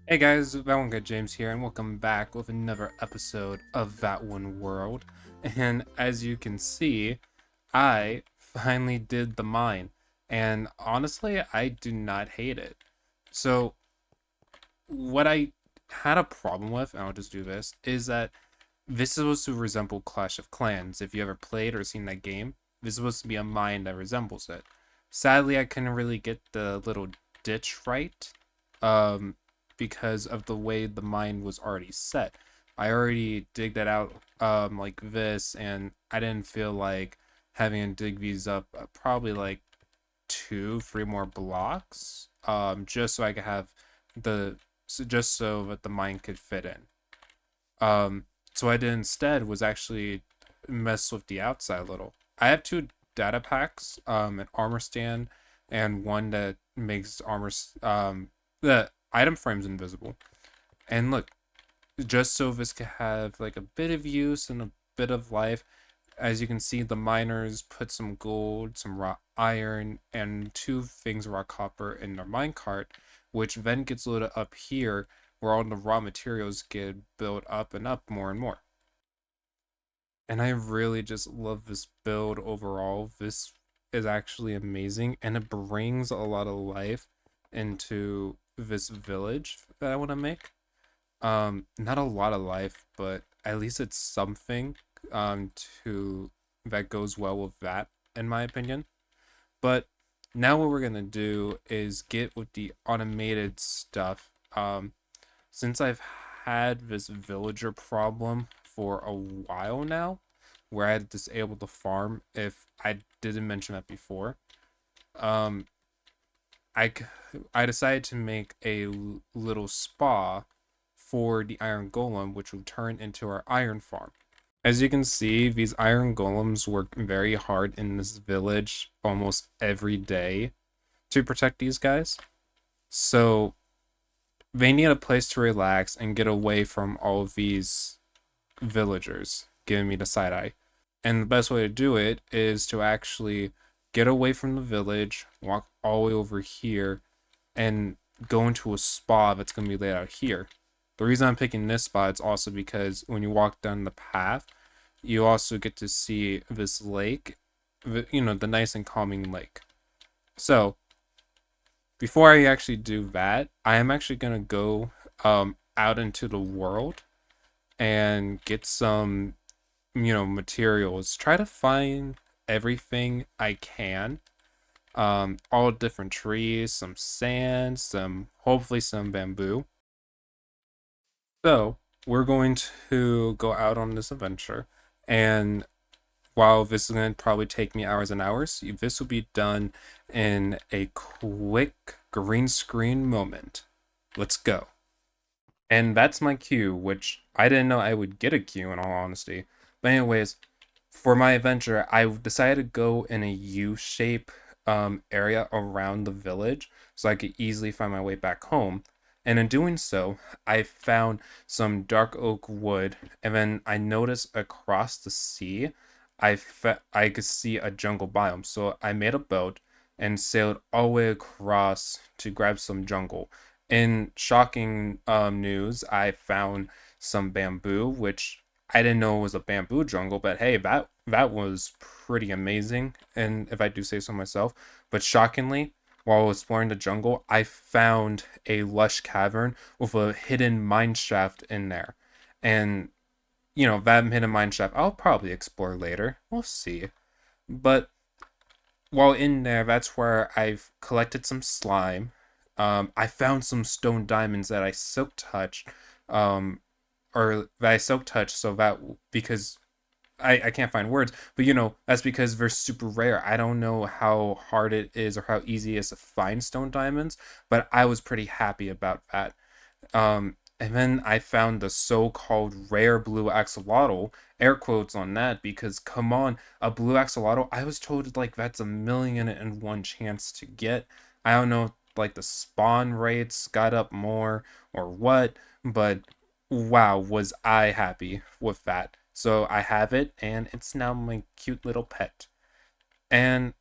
Hey guys, ThatOneGuyJames here, and welcome back with another episode of ThatOneWorld. And as you can see, I finally did the mine, and honestly, I do not hate it. So, what I had a problem with, and I'll just do this, is that this is supposed to resemble Clash of Clans. If you ever played or seen that game, this is supposed to be a mine that resembles it. Sadly, I couldn't really get the little ditch right. Um, because of the way the mine was already set. I already dig that out like this, and I didn't feel like having to dig these up probably like two, three more blocks just so I could have just so that the mine could fit in. So I did instead was actually mess with the outside a little. I have two data packs, an armor stand, and one that makes the item frames invisible. And look, just so this could have like a bit of use and a bit of life. As you can see, the miners put some gold, some raw iron, and two things of raw copper in their minecart, which then gets loaded up here where all the raw materials get built up and up more and more. And I really just love this build overall. This is actually amazing, and it brings a lot of life into this village that I want to make. Not a lot of life, but at least it's something to that goes well with that, in my opinion. But now what we're gonna do is get with the automated stuff. Since I've had this villager problem for a while now, where I had to disable the farm if I didn't mention that before. Um, I, I decided to make a little spa for the iron golem, which will turn into our iron farm. As you can see, these iron golems work very hard in this village almost every day to protect these guys. So they need a place to relax and get away from all of these villagers giving me the side eye. And the best way to do it is to actually get away from the village, walk all the way over here, and go into a spa that's going to be laid out here. The reason I'm picking this spot is also because when you walk down the path, you also get to see this lake, the nice and calming lake. So, before I actually do that, I am actually going to go out into the world and get some materials. Try to find everything I can. All different trees, some sand, hopefully some bamboo. So we're going to go out on this adventure, and while this is going to probably take me hours and hours, this will be done in a quick green screen moment. Let's go. And that's my cue, which I didn't know I would get a cue in all honesty. But anyways, for my adventure, I decided to go in a U-shape area around the village so I could easily find my way back home. And in doing so, I found some dark oak wood, and then I noticed across the sea, I could see a jungle biome. So I made a boat and sailed all the way across to grab some jungle. In shocking news, I found some bamboo, which I didn't know it was a bamboo jungle, but hey, that was pretty amazing, and if I do say so myself. But shockingly, while I was exploring the jungle, I found a lush cavern with a hidden mine shaft in there. And that hidden mine shaft I'll probably explore later. We'll see. But while in there, that's where I've collected some slime. I found some stone diamonds that I silk touched, or that I silk touched, so that because I can't find words, but that's because they're super rare. I don't know how hard it is or how easy it is to find stone diamonds, but I was pretty happy about that. And then I found the so-called rare blue axolotl, air quotes on that, because come on, a blue axolotl, I was told like that's 1,000,001 chance to get. I don't know if like the spawn rates got up more or what, but wow, was I happy with that. So I have it, and it's now my cute little pet. And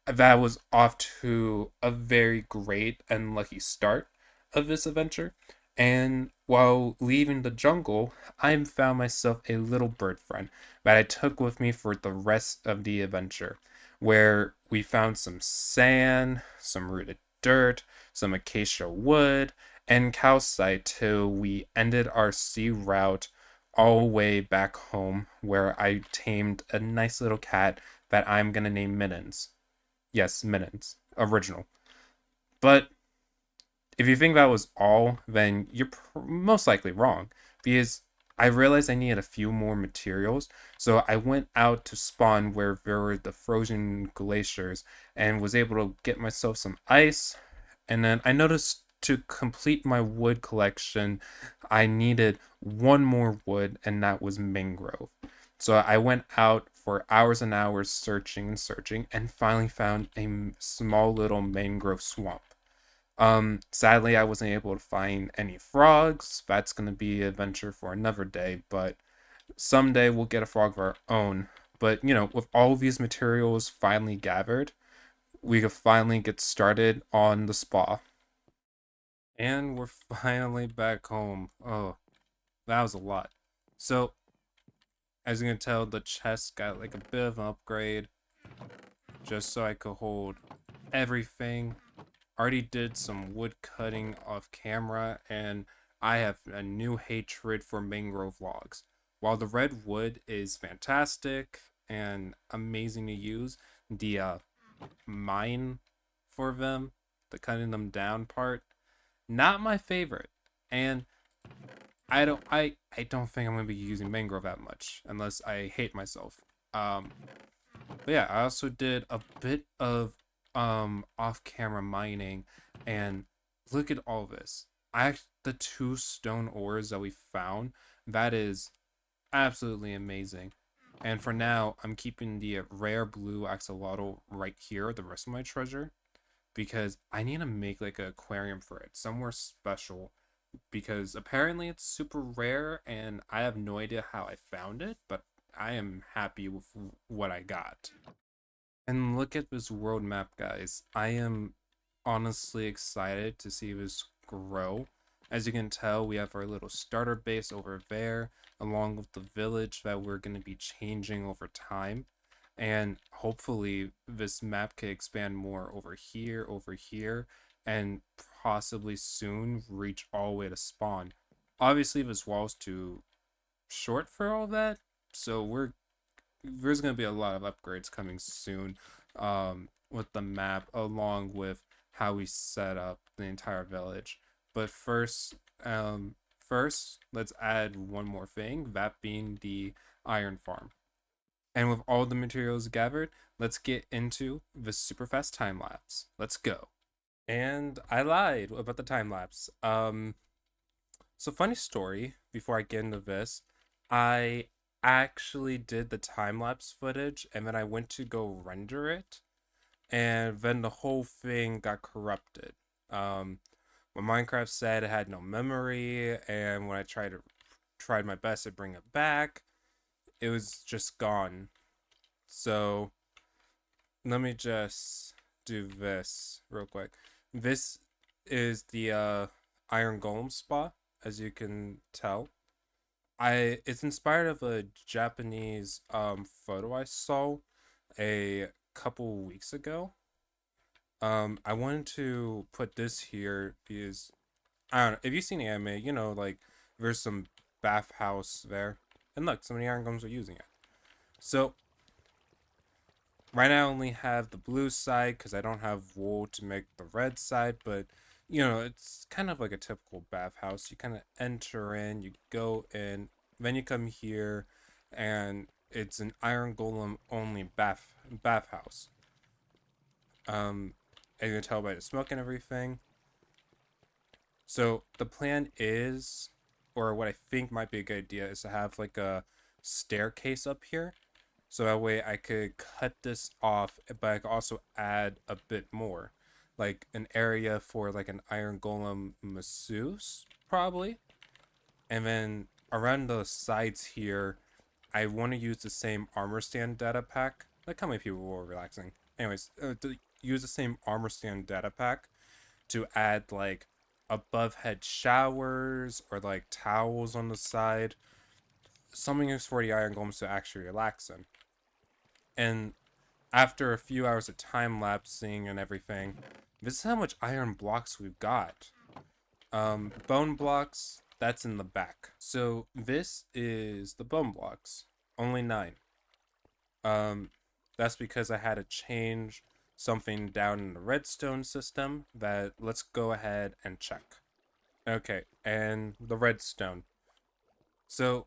that was off to a very great and lucky start of this adventure. And while leaving the jungle, I found myself a little bird friend that I took with me for the rest of the adventure, where we found some sand, some rooted dirt, some acacia wood, and calcite till we ended our sea route all the way back home, where I tamed a nice little cat that I'm gonna name Mittens. Yes, Mittens. Original. But if you think that was all, then you're most likely wrong, because I realized I needed a few more materials, so I went out to spawn where there were the frozen glaciers and was able to get myself some ice. And then I noticed to complete my wood collection, I needed one more wood, and that was mangrove. So I went out for hours and hours searching and searching, and finally found a small little mangrove swamp. Sadly, I wasn't able to find any frogs. That's gonna be an adventure for another day, but someday we'll get a frog of our own. But with all of these materials finally gathered, we could finally get started on the spa. And we're finally back home. Oh, that was a lot. So, as you can tell, the chest got like a bit of an upgrade, just so I could hold everything. Already did some wood cutting off camera, and I have a new hatred for mangrove logs. While the red wood is fantastic and amazing to use, the mine for them, the cutting them down part, not my favorite. And I don't think I'm gonna be using mangrove that much unless I hate myself. But yeah, I also did a bit of off-camera mining, and look at all this. The two stone ores that we found, that is absolutely amazing. And for now, I'm keeping the rare blue axolotl right here, the rest of my treasure, because I need to make like an aquarium for it, somewhere special, because apparently it's super rare and I have no idea how I found it, but I am happy with what I got. And look at this world map, guys. I am honestly excited to see this grow. As you can tell, we have our little starter base over there, along with the village that we're going to be changing over time. And hopefully this map can expand more over here, and possibly soon reach all the way to spawn. Obviously, this wall's too short for all that, so there's going to be a lot of upgrades coming soon, with the map, along with how we set up the entire village. But first, let's add one more thing, that being the iron farm. And with all the materials gathered, let's get into the super fast time lapse. Let's go. And I lied about the time lapse. So funny story, before I get into this, I actually did the time lapse footage and then I went to go render it, and then the whole thing got corrupted. When Minecraft said it had no memory, and when I tried my best to bring it back, it was just gone. So let me just do this real quick. This is the Iron Golem spot, as you can tell. It's inspired of a Japanese photo I saw a couple weeks ago. I wanted to put this here because I don't know if you've seen the anime, like there's some bathhouse there, and look, some of the iron golems are using it. So right now I only have the blue side because I don't have wool to make the red side, but it's kind of like a typical bathhouse. You kind of enter in, you go in, then you come here, and it's an iron golem only bathhouse. As you can tell by the smoke and everything. So the plan is, or what I think might be a good idea, is to have like a staircase up here. So that way I could cut this off, but I could also add a bit more. Like an area for like an iron golem masseuse, probably. And then around the sides here, I want to use the same armor stand data pack. Like how many people were relaxing? Anyways, to use the same armor stand data pack to add like above head showers or like towels on the side, something for the iron golems to actually relax in. And after a few hours of time lapsing and everything, this is how much iron blocks we've got. Bone blocks, that's in the back. So this is the bone blocks, only 9. Um, that's because I had to change something down in the redstone system that let's go ahead and check. Okay, and the redstone. So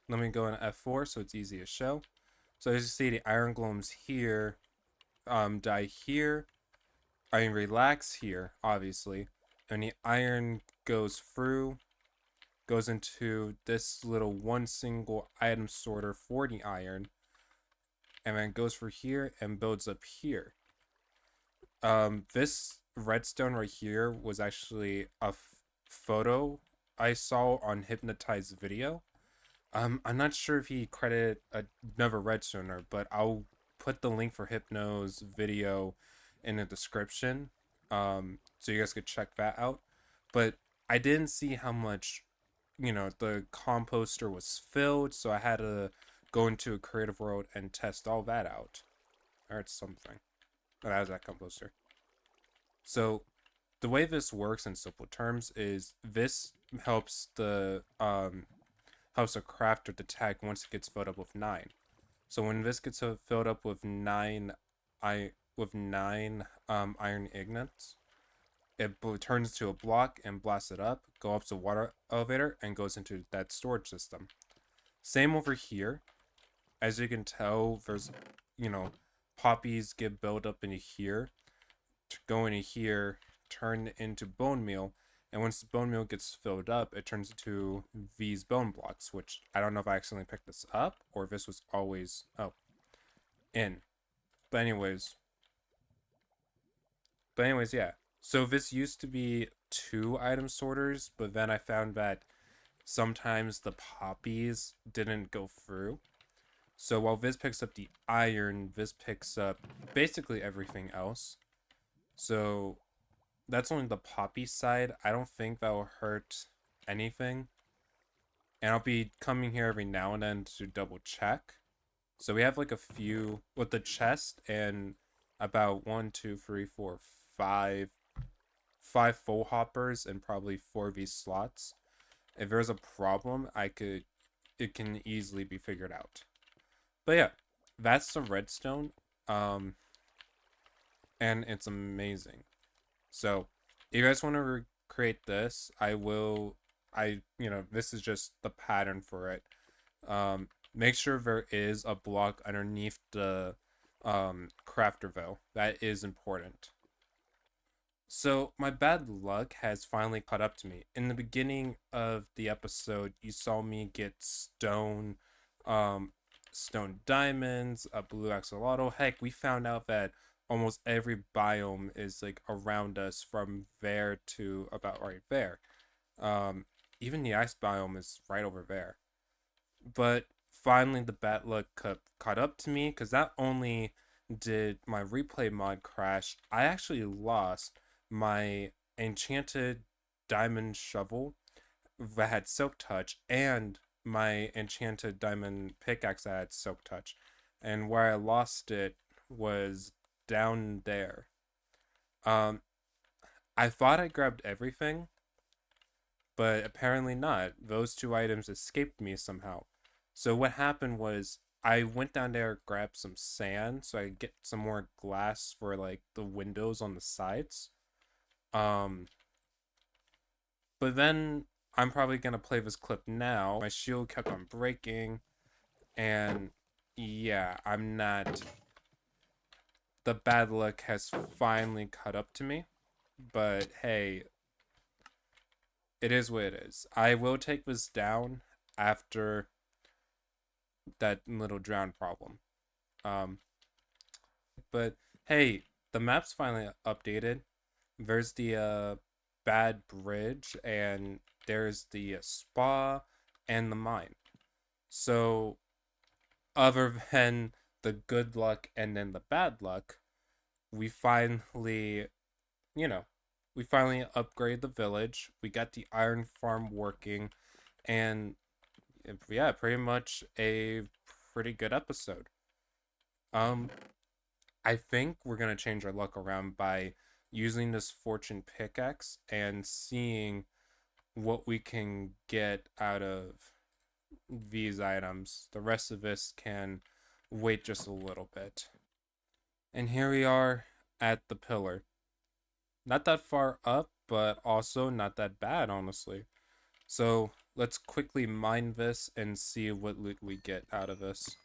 let me go in F4 so it's easy to show. So as you see, the iron golems here die here. Iron relax here, obviously. And the iron goes through, goes into this little one single item sorter for the iron, and then goes for here and builds up here. This redstone right here was actually a photo I saw on Hypnotized video. I'm not sure if he credited another redstoner, but I'll put the link for Hypno's video in the description, so you guys could check that out. But I didn't see how much, the composter was filled, so I had to go into a creative world and test all that out. Or it's something. Oh, that was that composter. So the way this works in simple terms is this helps the helps a crafter detect once it gets filled up with 9. So when this gets filled up with 9 iron ingots, it turns to a block and blasts it up, go up to the water elevator, and goes into that storage system. Same over here. As you can tell, there's, poppies get built up into here, go into here, turn into bone meal, and once the bone meal gets filled up, it turns into these bone blocks, which I don't know if I accidentally picked this up or if this was always in. But anyways, yeah. So this used to be 2 item sorters, but then I found that sometimes the poppies didn't go through. So while this picks up the iron, this picks up basically everything else. So that's only the poppy side. I don't think that will hurt anything. And I'll be coming here every now and then to double check. So we have like a few with the chest and about 1, 2, 3, 4, 5 full hoppers and probably 4 of these slots. If there's a problem, it can easily be figured out. But yeah, that's the redstone. And it's amazing. So if you guys want to recreate this, this is just the pattern for it. Make sure there is a block underneath the crafter though. That is important. So my bad luck has finally caught up to me. In the beginning of the episode, you saw me get stone diamonds, a blue axolotl. Heck, we found out that almost every biome is like around us from there to about right there. Even the ice biome is right over there. But finally the bad luck caught up to me, because not only did my replay mod crash, I actually lost my enchanted diamond shovel that had silk touch and my enchanted diamond pickaxe that had silk touch. And where I lost it was down there. I thought I grabbed everything, but apparently not. Those 2 items escaped me somehow. So what happened was I went down there, grabbed some sand so I could get some more glass for like the windows on the sides. But then I'm probably gonna play this clip now. My shield kept on breaking, and yeah, I'm not. The bad luck has finally caught up to me, but hey, it is what it is. I will take this down after that little drown problem. But hey, the map's finally updated. There's the bad bridge, and there's the spa and the mine. So other than the good luck and then the bad luck, we finally, we finally upgraded the village. We got the iron farm working, and yeah, pretty much a pretty good episode. Um, I think we're gonna change our luck around by using this fortune pickaxe and seeing what we can get out of these items. The rest of us can wait just a little bit. And here we are at the pillar. Not that far up, but also not that bad, honestly. So let's quickly mine this and see what loot we get out of this.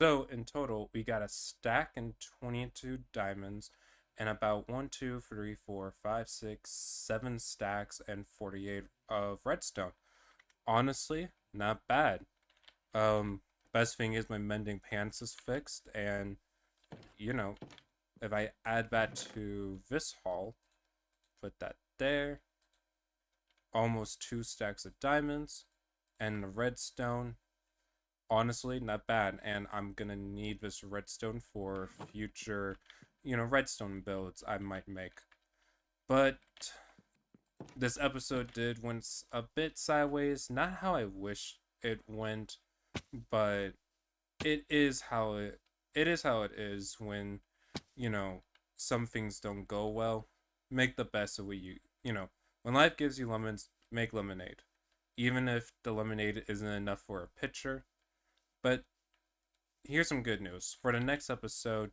So in total, we got a stack and 22 diamonds, and about 1, 2, 3, 4, 5, 6, 7 stacks and 48 of redstone. Honestly, not bad. Um, Best thing is my mending pants is fixed, and you know, if I add that to this haul, put that there, almost 2 stacks of diamonds, and the redstone. Honestly, not bad, and I'm gonna need this redstone for future, redstone builds I might make. But this episode did went a bit sideways, not how I wish it went, but it is how it is when, you know, some things don't go well. Make the best of what when life gives you lemons, make lemonade. Even if the lemonade isn't enough for a pitcher. But here's some good news. For the next episode,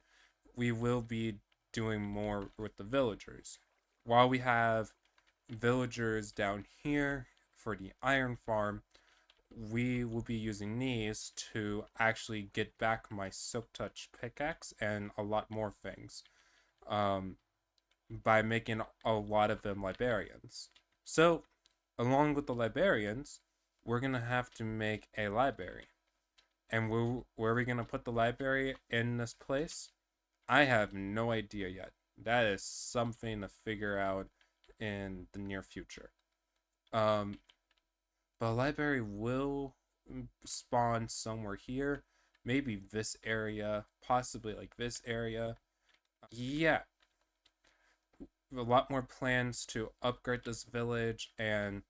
we will be doing more with the villagers. While we have villagers down here for the iron farm, we will be using these to actually get back my silk touch pickaxe and a lot more things, um, by making a lot of them librarians. So, along with the librarians, we're gonna have to make a library. And where are we gonna put the library in this place? I have no idea yet. That is something to figure out in the near future. Um, but a library will spawn somewhere here. Maybe this area, possibly like this area. Yeah, a lot more plans to upgrade this village, and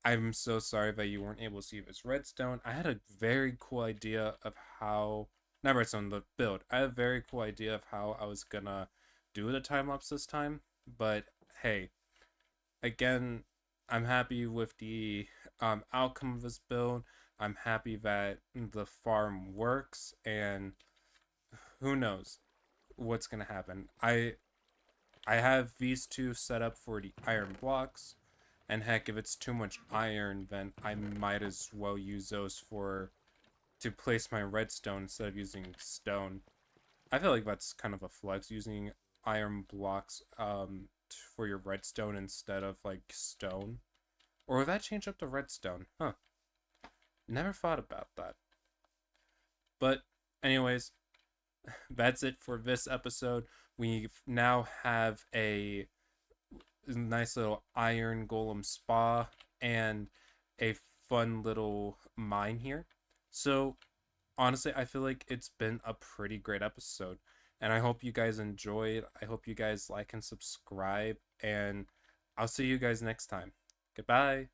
I'm so sorry that you weren't able to see this redstone. I had a very cool idea of how, not redstone, the build. I had a very cool idea of how I was gonna do the time lapse this time, but hey, again, I'm happy with the outcome of this build. I'm happy that the farm works, and who knows what's gonna happen. I have these two set up for the iron blocks, and heck, if it's too much iron, then I might as well use those to place my redstone instead of using stone. I feel like that's kind of a flex, using iron blocks for your redstone instead of like stone. Or would that change up the redstone? Huh. Never thought about that. But anyways, that's it for this episode. We now have a nice little iron golem spa and a fun little mine here. So honestly, I feel like it's been a pretty great episode, and I hope you guys enjoyed. I hope you guys like and subscribe, and I'll see you guys next time. Goodbye.